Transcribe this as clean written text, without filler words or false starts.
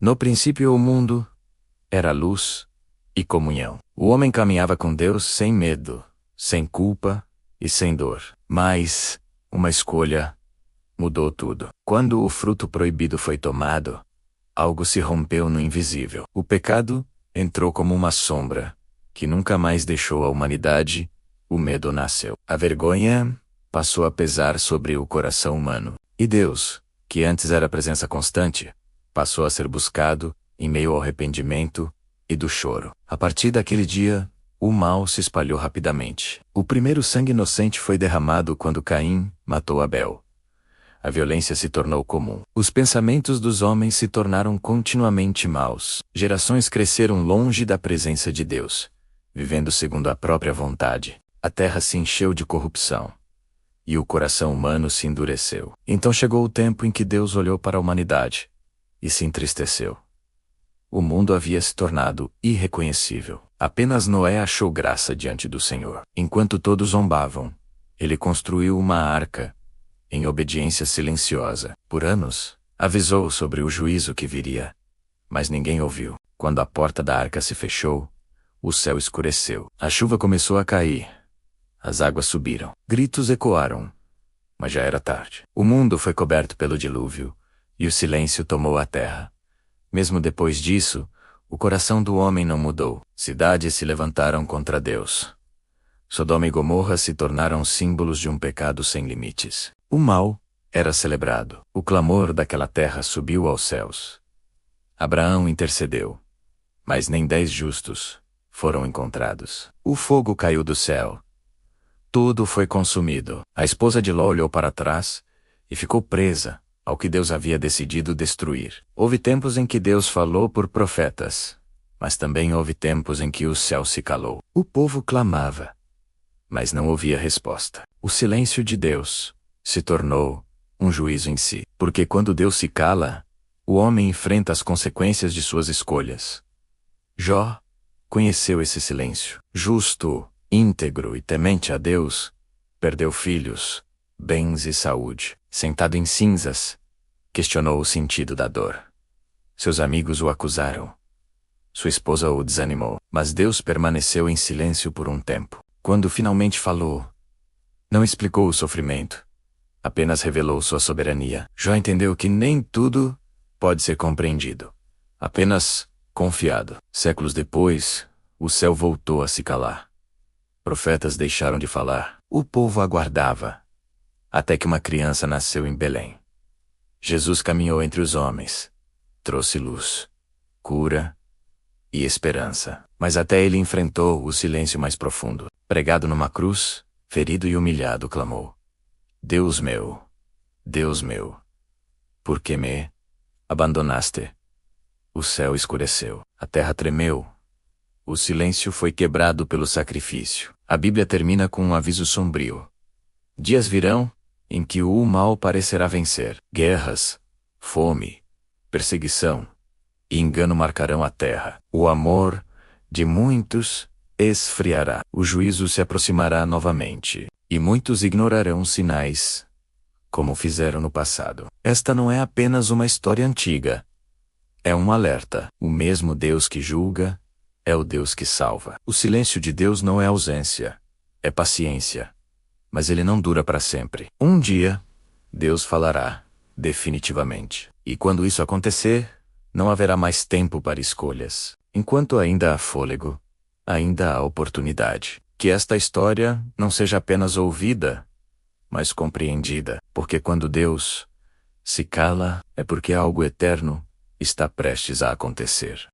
No princípio o mundo era luz e comunhão. O homem caminhava com Deus sem medo, sem culpa e sem dor. Mas uma escolha mudou tudo. Quando o fruto proibido foi tomado, algo se rompeu no invisível. O pecado entrou como uma sombra, que nunca mais deixou a humanidade. O medo nasceu. A vergonha passou a pesar sobre o coração humano. E Deus, que antes era presença constante, passou a ser buscado em meio ao arrependimento e do choro. A partir daquele dia, o mal se espalhou rapidamente. O primeiro sangue inocente foi derramado quando Caim matou Abel. A violência se tornou comum. Os pensamentos dos homens se tornaram continuamente maus. Gerações cresceram longe da presença de Deus, vivendo segundo a própria vontade. A terra se encheu de corrupção, e o coração humano se endureceu. Então chegou o tempo em que Deus olhou para a humanidade e se entristeceu. O mundo havia se tornado irreconhecível. Apenas Noé achou graça diante do Senhor. Enquanto todos zombavam, ele construiu uma arca, em obediência silenciosa. Por anos, avisou sobre o juízo que viria, mas ninguém ouviu. Quando a porta da arca se fechou, o céu escureceu. A chuva começou a cair. As águas subiram. Gritos ecoaram, mas já era tarde. O mundo foi coberto pelo dilúvio, e o silêncio tomou a terra. Mesmo depois disso, o coração do homem não mudou. Cidades se levantaram contra Deus. Sodoma e Gomorra se tornaram símbolos de um pecado sem limites. O mal era celebrado. O clamor daquela terra subiu aos céus. Abraão intercedeu, mas nem 10 justos foram encontrados. O fogo caiu do céu. Tudo foi consumido. A esposa de Ló olhou para trás e ficou presa ao que Deus havia decidido destruir. Houve tempos em que Deus falou por profetas, mas também houve tempos em que o céu se calou. O povo clamava, mas não ouvia resposta. O silêncio de Deus se tornou um juízo em si. Porque quando Deus se cala, o homem enfrenta as consequências de suas escolhas. Jó conheceu esse silêncio. Justo, íntegro e temente a Deus, perdeu filhos, bens e saúde. Sentado em cinzas, questionou o sentido da dor. Seus amigos o acusaram. Sua esposa o desanimou. Mas Deus permaneceu em silêncio por um tempo. Quando finalmente falou, não explicou o sofrimento, apenas revelou sua soberania. Jó entendeu que nem tudo pode ser compreendido, apenas confiado. Séculos depois, o céu voltou a se calar. Profetas deixaram de falar. O povo aguardava, até que uma criança nasceu em Belém. Jesus caminhou entre os homens, trouxe luz, cura e esperança. Mas até ele enfrentou o silêncio mais profundo. Pregado numa cruz, ferido e humilhado, clamou: Deus meu, por que me abandonaste? O céu escureceu, a terra tremeu. O silêncio foi quebrado pelo sacrifício. A Bíblia termina com um aviso sombrio. Dias virão em que o mal parecerá vencer. Guerras, fome, perseguição e engano marcarão a terra. O amor de muitos esfriará. O juízo se aproximará novamente, e muitos ignorarão os sinais, como fizeram no passado. Esta não é apenas uma história antiga. É um alerta. O mesmo Deus que julga é o Deus que salva. O silêncio de Deus não é ausência, é paciência. Mas ele não dura para sempre. Um dia, Deus falará, definitivamente. E quando isso acontecer, não haverá mais tempo para escolhas. Enquanto ainda há fôlego, ainda há oportunidade. Que esta história não seja apenas ouvida, mas compreendida. Porque quando Deus se cala, é porque algo eterno está prestes a acontecer.